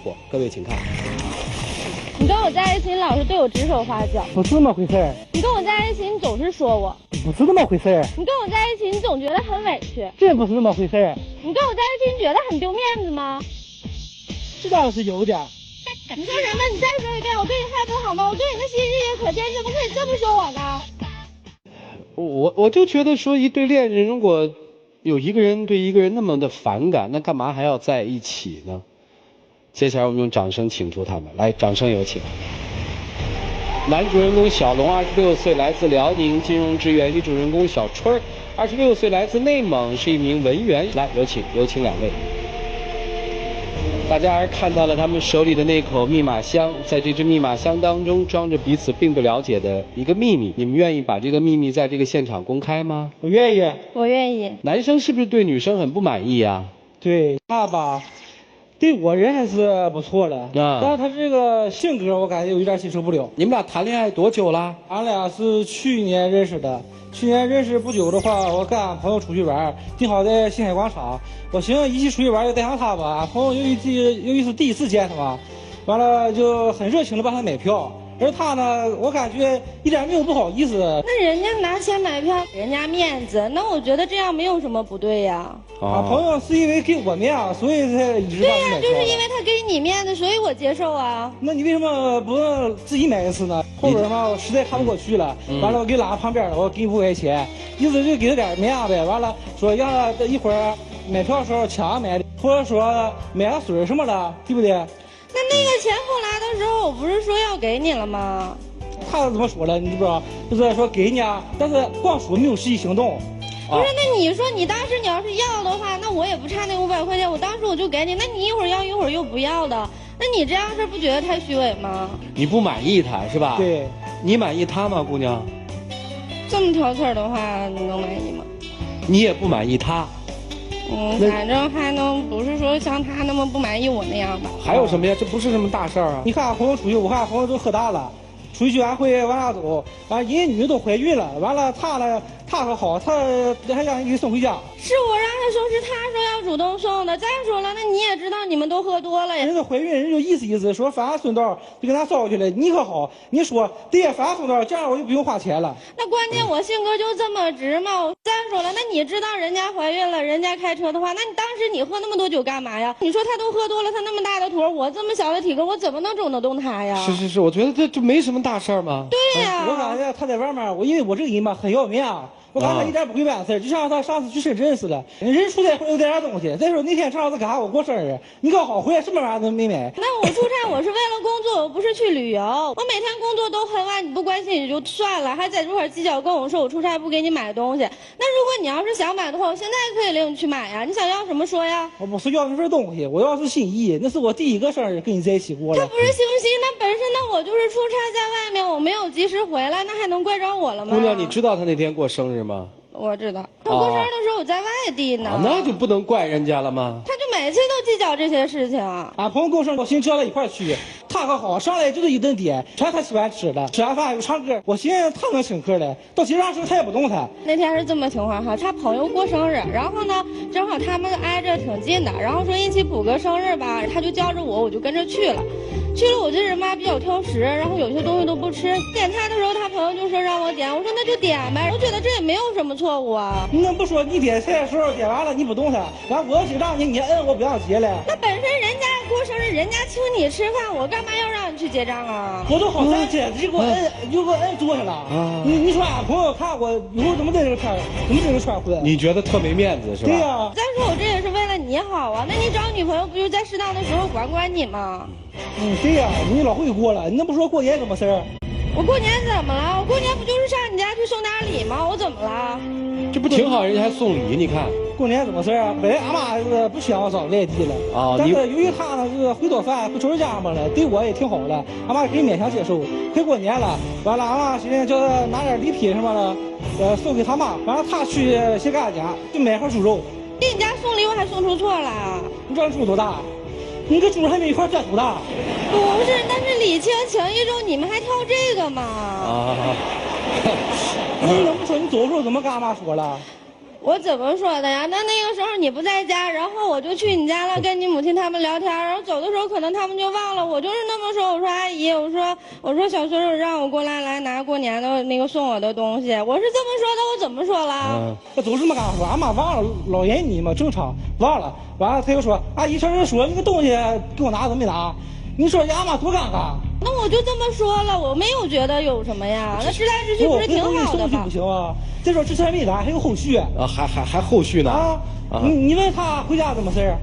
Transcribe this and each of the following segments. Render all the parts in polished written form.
错。各位请看。你跟我在一起，你老是对我指手画脚，不是那么回事儿。你跟我在一起，你总是说我，不是那么回事儿。你跟我在一起，你总觉得很委屈，真不是那么回事儿。你跟我在一起，你觉得很丢面子吗？这倒是有点。你说什么？你再说一遍，我对你还不好吗？我对你的心日夜可见，怎么可以这么说我呢？我就觉得说，一对恋人如果有一个人对一个人那么的反感，那干嘛还要在一起呢？接下来我们用掌声请出他们，来，掌声有请。男主人公小龙26岁，来自辽宁金融职员；女主人公小春26岁，来自内蒙，是一名文员。来，有请两位。大家看到了他们手里的那口密码箱，在这只密码箱当中装着彼此并不了解的一个秘密。你们愿意把这个秘密在这个现场公开吗？我愿意。我愿意。男生是不是对女生很不满意呀？对，他吧，对我人还是不错的，但是他这个性格我感觉有点接受不了。你们俩谈恋爱多久了？俺俩是去年认识的。去年认识不久的话，我跟俺朋友出去玩，定好在星海广场。我寻思一起出去玩就带上他吧。俺朋友由于是第一次见他嘛，完了就很热情的帮他买票。而他呢，我感觉一点没有不好意思。那人家拿钱买票，人家面子，那我觉得这样没有什么不对呀。俺朋友是因为给我面子，所以才一直帮你买票。对呀，就是因为他给你面子，所以我接受啊。那你为什么不自己买一次呢？后边嘛，我实在看不过去了，完了我给拉旁边了，我给你5块钱，意思就给他点面子呗。完了说让他一会儿买票的时候抢买的，或者说买个水什么的，对不对？那个钱后来的时候，我不是说要给你了吗？他怎么说了？你知不知道？就是说给你啊，但是光说没有实际行动。不是，那你说你当时你要是要的话，那我也不差那500块钱，我当时我就给你。那你一会儿要一会儿又不要的，那你这样是不觉得太虚伪吗？你不满意他是吧？对。你满意他吗，姑娘？这么挑刺儿的话，你能满意吗？你也不满意他。反正还能不是说像他那么不满意我那样吧。还有什么呀？这不是什么大事儿啊。你看俺朋友出去，我看俺朋友都喝大了，出去聚完会往下走，完人家女的都怀孕了，完了他呢，他可好，他还让人给送回家。是我让他送，是他说要主动送的。再说了，那你也知道你们都喝多了呀。人家怀孕，人就意思说反正顺道就跟他捎去了。你可好，你说对，反正顺道，这样我就不用花钱了。那关键我性格就这么直嘛。再说了，那你知道人家怀孕了，人家开车的话，那你当时你喝那么多酒干嘛呀？你说他都喝多了，他那么大的坨，我这么小的体格，我怎么能整得动他呀？是，我觉得这就没什么大事儿嘛。对呀，我感觉他在外面，因为我这个人嘛很要面啊。我感觉他一点不会办事，就像他上次去深圳似的，人出差会有点啥东西。再说那天正好是赶上我过生日，你可好回来什么玩意儿都没买。那我出差我是为了工作，我不是去旅游。我每天工作都很晚，你不关心也就算了，还在这块计较跟我说我出差不给你买东西。那如果你要是想买的话，我现在可以领你去买呀。你想要什么说呀？我不是要那份东西，我要是心意。那是我第一个生日跟你在一起过了。他不是心不心，那本身那我就是出差在外面，我没有及时回来，那还能怪着我了吗？姑娘，你知道他那天过生日吗？我知道，他过生日的时候我在外地呢。那就不能怪人家了吗？他就每次都计较这些事情。俺朋友过生日，我寻思叫他一块去，他可好，上来就是一顿点，全他喜欢吃的，吃完饭又唱歌，我寻思他能请客的，到结账时候他也不动弹。那天是这么情况哈，他朋友过生日，然后呢，正好他们挨着挺近的，然后说一起补个生日吧，他就叫着我，我就跟着去了。去了，我这人吧比较挑食，然后有些东西都不吃。点菜的时候，他朋友就说让我点，我说那就点呗。我觉得这也没有什么错误啊。你怎么不说你点菜的时候点完了你不动弹，完我要结账你摁我不让结了？那本身人家过生日，人家请你吃饭，我干嘛要让你去结账啊？我都好3天，就给我摁桌上了。你说俺朋友看我以后怎么在这个圈，怎么在这个圈混？你觉得特没面子是吧？对呀。再说我这也是为了你好啊，那你找女朋友不就在适当的时候管管你吗？对呀，你老会过了，你那不说过年什么事儿？我过年怎么了？我过年不就是上你家去送点礼吗？我怎么了？这不挺好，人家还送礼，你看。过年怎么事儿啊？本来俺妈是不想我找外地了啊，但是由于他呢是会做饭，会收拾家嘛了，对我也挺好的，俺妈可以勉强接受。快过年了，完了俺妈寻思叫他拿点礼品什么的，送给他妈，完了他去谁干家就买盒猪肉。给你家送礼我还送出错了？你知道猪多大？你这猪还没一块砖头大。不是，但是礼轻情意重，你们还挑这个吗？你怎么说？你走的时候怎么跟俺妈说了？我怎么说的呀？那个时候你不在家，然后我就去你家了，跟你母亲他们聊天，然后走的时候可能他们就忘了，我就是那么说，我说阿姨，我说小孙儿让我过来拿过年的那个送我的东西，我是这么说的，我怎么说了？我总是这么跟他说，俺妈忘了，老人你嘛正常忘了，完了他又说阿姨，上次说那个东西给我拿怎么没拿？你说俺妈多尴尬。那我就这么说了，我没有觉得有什么呀，那直来直去不是挺好的吗？不行啊，再说之前没拿，还有后续啊，还后续呢啊！你问他回家怎么事儿？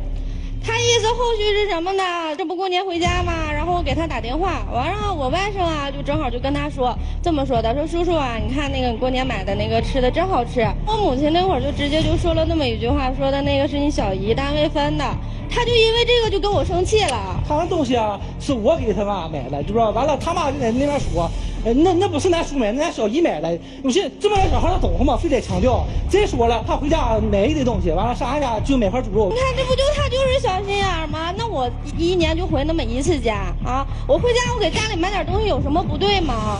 他意思后续是什么呢？这不过年回家嘛，然后我给他打电话，完了我外甥啊就正好就跟他说这么说的，说叔叔啊，你看那个你过年买的那个吃的真好吃。我母亲那会儿就直接就说了那么一句话，说的那个是你小姨单位分的，他就因为这个就跟我生气了。他那东西啊是我给他妈买的，知不知道？完了他妈就在那边说。那不是咱叔买，那咱小姨买的。有些这么点小孩他懂吗？非得强调。再说了，他回家买一堆东西，完了上俺家就买块猪肉。你看这不就他就是小心眼儿吗？那我一年就回那么一次家啊，我回家我给家里买点东西有什么不对吗？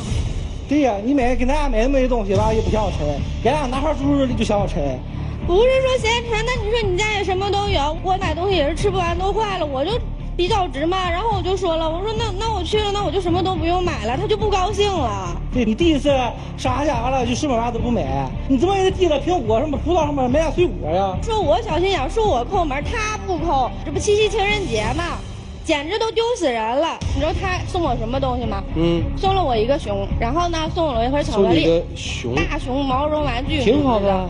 对呀，你给咱家买那么些东西，完了也不嫌我沉，给俺拿块猪肉就嫌我沉。不是说嫌沉，那你说你家也什么都有，我买东西也是吃不完都坏了，我就比较直嘛，然后我就说了，我说那我去了，那我就什么都不用买了，他就不高兴了。对，你第一次上俺家完了就什么玩意都不买，你怎么也得递了苹果什么葡萄什么买点水果呀？说我小心眼，说我抠门，他不抠，这不七夕情人节嘛，简直都丢死人了。你知道他送我什么东西吗？送了我一个熊，然后呢送了我一盒巧克力，送一个熊，大熊毛绒玩具，挺好的。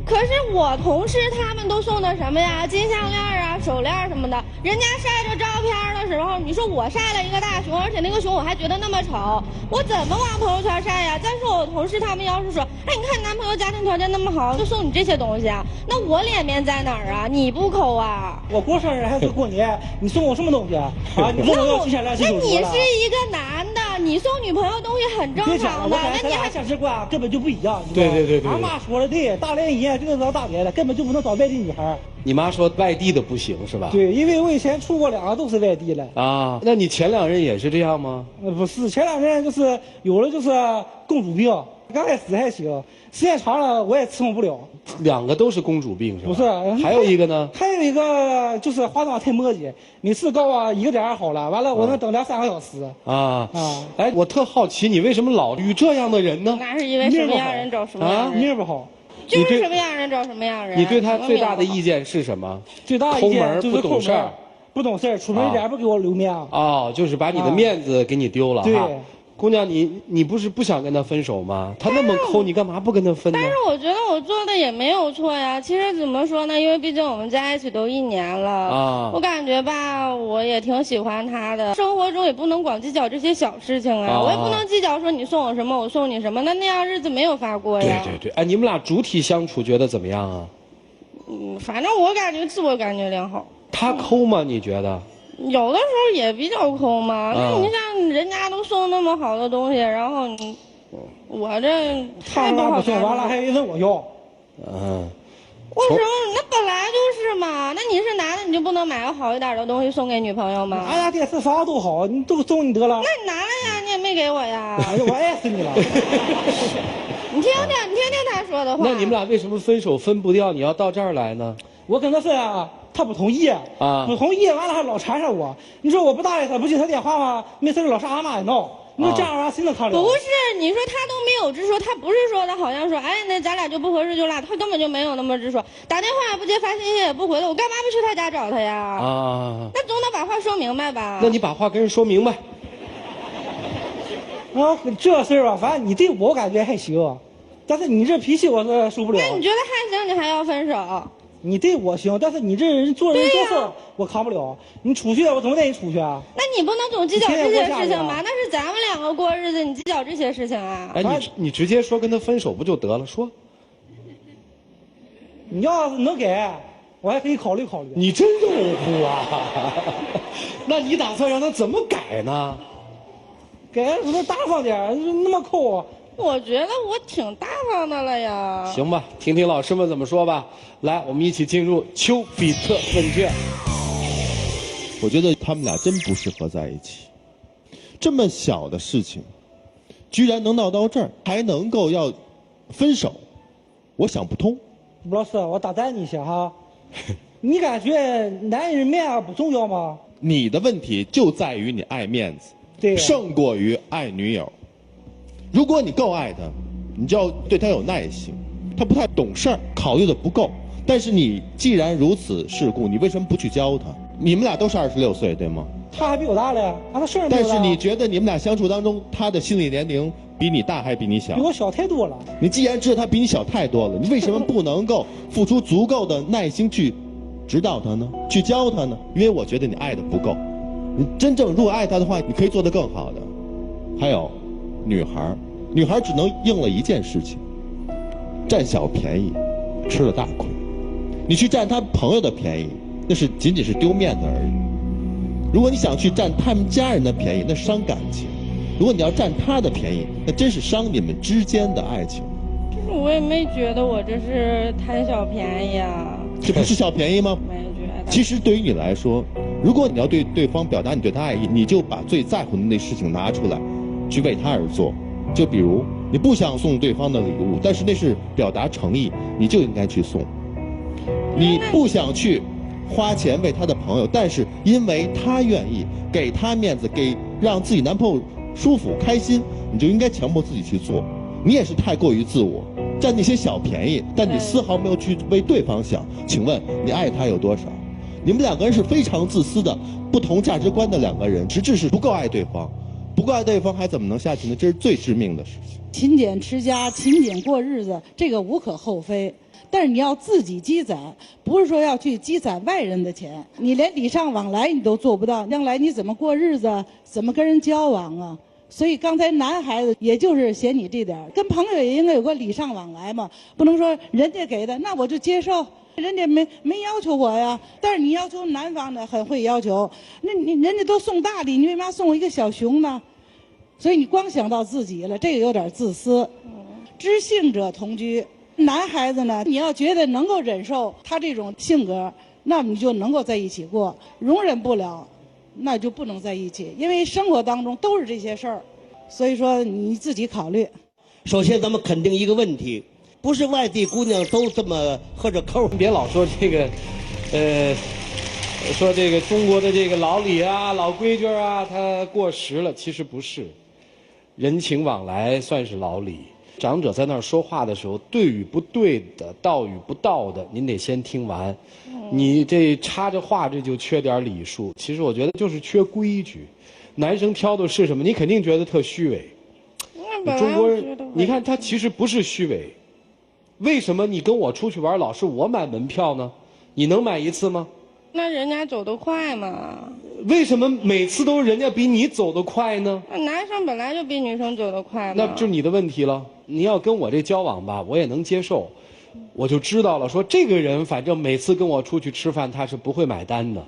可是我同事他们都送的什么呀？金项链啊、手链什么的。人家晒着照片的时候，你说我晒了一个大熊，而且那个熊我还觉得那么丑，我怎么往朋友圈晒呀？再说我同事他们要是说，哎，你看你男朋友家庭条件那么好，就送你这些东西啊，那我脸面在哪儿啊？你不抠啊？我过生日还是过年，你送我什么东西啊？啊，你送我要900来那你是一个男的，你送女朋友东西很正常的，那你还价值观根本就不一样。对，俺妈说的对，大连一这个找大连的，根本就不能找外地女孩。你妈说外地的不行是吧？对，因为我以前处过2个都是外地的。啊，那你前2任也是这样吗？不是，前2任就是有的就是公主病，刚开始还行，时间长了我也伺候不了。2个都是公主病是吧？不是，还有一个呢？还有一个就是化妆太磨叽，每次告我1个点好了，完了我能等2、3个小时。哎，我特好奇，你为什么老遇这样的人呢？那是因为什么样人找什么样人，命不好。就是什么样人找什么样人。你对他最大的意见是什么？最大的意见就是不懂事儿，不懂事儿，出门一点不给我留面。哦，就是把你的面子给你丢了。对。姑娘，你不是不想跟他分手吗？他那么抠，你干嘛不跟他分呢？但是我觉得我做的也没有错呀。其实怎么说呢？因为毕竟我们在一起都1年了啊，我感觉吧，我也挺喜欢他的。生活中也不能光计较这些小事情啊，我也不能计较说你送我什么，我送你什么，那样日子没有法过呀。对，哎，你们俩主体相处觉得怎么样啊？反正我感觉自我感觉良好。他抠吗？你觉得？有的时候也比较抠嘛，那你像人家都送那么好的东西，然后我这太不好送完了还问我要。为什么？那本来就是嘛。那你是男的，你就不能买个好一点的东西送给女朋友吗？俺家电视啥都好，你都送你得了。那你拿了呀，你也没给我呀。哎呀，我爱死你了。你听听他说的话。那你们俩为什么分手分不掉？你要到这儿来呢？我跟他分啊。他不同意不同意，完了还老缠上我。你说我不搭理他，不接他电话吗？没事老上俺妈也闹。你说这样玩意儿谁能扛了？不是，你说他都没有直说，他不是说的好像说，哎，那咱俩就不合适就拉，他根本就没有那么直说。打电话也不接，发信息也不回的，我干嘛不去他家找他呀？那总得把话说明白吧？那你把话跟人说明白。这事儿吧，反正你对我感觉还行，但是你这脾气我是受不了。那你觉得还行，你还要分手？你对我行，但是你这人做人做事我扛不了。你出去我怎么带你出去啊？那你不能总计较这些事情吧？那是咱们2个过日子，你计较这些事情啊？哎，你直接说跟他分手不就得了？说，你要是能改，我还可以考虑考虑。你真肉乎啊！那你打算让他怎么改呢？改怎么大方点？那么抠。我觉得我挺大方的了呀。行吧，听听老师们怎么说吧。来，我们一起进入丘比特问卷。我觉得他们俩真不适合在一起。这么小的事情，居然能闹到这儿，还能够要分手，我想不通。吴老师，我打断你一下哈，你感觉男人面不重要吗？你的问题就在于你爱面子，对，胜过于爱女友。如果你够爱他，你就要对他有耐心。他不太懂事儿，考虑的不够。但是你既然如此世故，你为什么不去教他？你们俩都是26岁，对吗？他还比我大嘞，他生日比我大。但是你觉得你们俩相处当中，他的心理年龄比你大还是比你小？比我小太多了。你既然知道他比你小太多了，你为什么不能够付出足够的耐心去指导他呢？去教他呢？因为我觉得你爱的不够。你真正如果爱他的话，你可以做得更好的。还有，女孩只能应了一件事情：占小便宜，吃了大亏。你去占他朋友的便宜，那是仅仅是丢面子而已。如果你想去占他们家人的便宜，那伤感情；如果你要占他的便宜，那真是伤你们之间的爱情。我也没觉得我这是贪小便宜啊。这不是小便宜吗？没觉得。其实对于你来说，如果你要对对方表达你对他爱意，你就把最在乎的那事情拿出来，去为他而做。就比如你不想送对方的礼物，但是那是表达诚意，你就应该去送。你不想去花钱为他的朋友，但是因为他愿意，给他面子，让自己男朋友舒服开心，你就应该强迫自己去做。你也是太过于自我，占那些小便宜，但你丝毫没有去为对方想。请问你爱他有多少？你们两个人是非常自私的，不同价值观的两个人，实质是不够爱对方，不够爱对方还怎么能下去呢？这是最致命的事情。勤俭持家，勤俭过日子，这个无可厚非。但是你要自己积攒，不是说要去积攒外人的钱。你连礼尚往来你都做不到，将来你怎么过日子，怎么跟人交往啊？所以刚才男孩子也就是嫌你这点，跟朋友也应该有个礼尚往来嘛，不能说人家给的那我就接受，人家没要求我呀。但是你要求男方的很会要求，那人家都送大礼，你为嘛送我一个小熊呢？所以你光想到自己了，这个有点自私。知性者同居。男孩子呢，你要觉得能够忍受他这种性格，那你就能够在一起过；容忍不了，那就不能在一起。因为生活当中都是这些事儿，所以说你自己考虑。首先，咱们肯定一个问题，不是外地姑娘都这么喝着抠。别老说这个，说这个中国的这个老礼啊、老规矩啊，它过时了。其实不是，人情往来算是老礼。长者在那儿说话的时候，对与不对的，道与不道的，您得先听完。你这插着话，这就缺点礼数。其实我觉得就是缺规矩。男生挑的是什么？你肯定觉得特虚伪。中国人，你看他其实不是虚伪。为什么你跟我出去玩，老是我买门票呢？你能买一次吗？那人家走得快嘛？为什么每次都是人家比你走得快呢？那男生本来就比女生走得快嘛。那就是你的问题了。你要跟我这交往吧，我也能接受，我就知道了，说这个人反正每次跟我出去吃饭，他是不会买单的。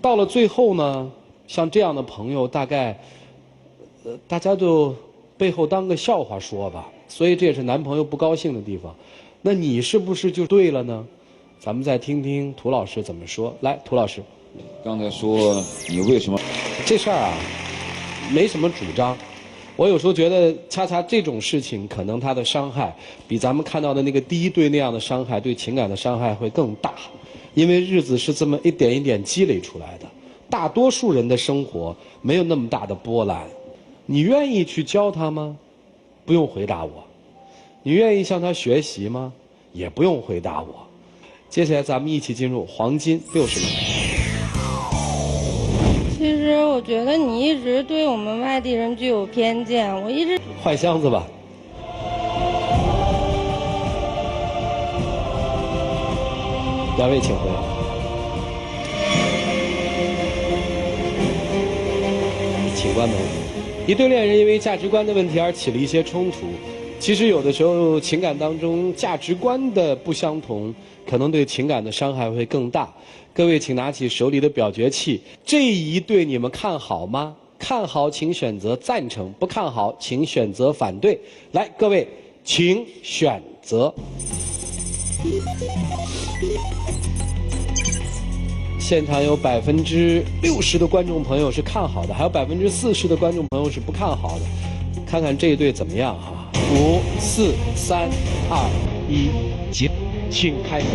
到了最后呢，像这样的朋友，大概，大家就背后当个笑话说吧。所以这也是男朋友不高兴的地方。那你是不是就对了呢？咱们再听听涂老师怎么说。来，涂老师，刚才说你为什么这事儿啊，没什么主张。我有时候觉得，恰恰这种事情，可能它的伤害比咱们看到的那个第一对那样的伤害，对情感的伤害会更大，因为日子是这么一点一点积累出来的。大多数人的生活没有那么大的波澜。你愿意去教他吗？不用回答我。你愿意向他学习吗？也不用回答我。接下来咱们一起进入黄金60秒。其实我觉得你一直对我们外地人具有偏见，我一直换箱子吧。两位请回。请关门。一对恋人因为价值观的问题而起了一些冲突。其实有的时候情感当中价值观的不相同，可能对情感的伤害会更大。各位请拿起手里的表决器，这一对你们看好吗？看好请选择赞成，不看好请选择反对。来，各位请选择。现场有60%的观众朋友是看好的，还有40%的观众朋友是不看好的。看看这一对怎么样哈？5、4、3、2、1，结。请开始。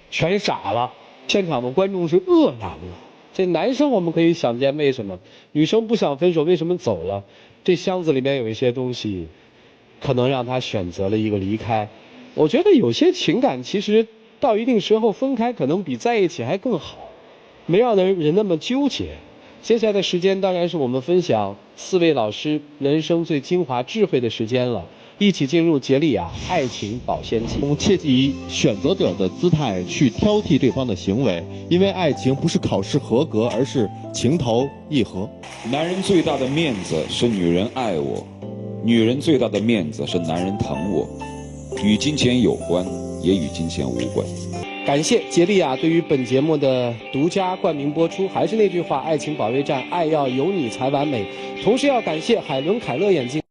全傻了，现场的观众是愕然了。这男生我们可以想见为什么，女生不想分手为什么走了？这箱子里面有一些东西，可能让他选择了一个离开。我觉得有些情感其实到一定时候分开，可能比在一起还更好，没让人那么纠结。接下来的时间当然是我们分享4位老师人生最精华智慧的时间了。一起进入杰利亚爱情保鲜剂。切忌以选择者的姿态去挑剔对方的行为，因为爱情不是考试合格，而是情投意合。男人最大的面子是女人爱我，女人最大的面子是男人疼我，与金钱有关，也与金钱无关。感谢杰利亚对于本节目的独家冠名播出。还是那句话，爱情保卫战，爱要有你才完美。同时要感谢海伦凯勒眼镜。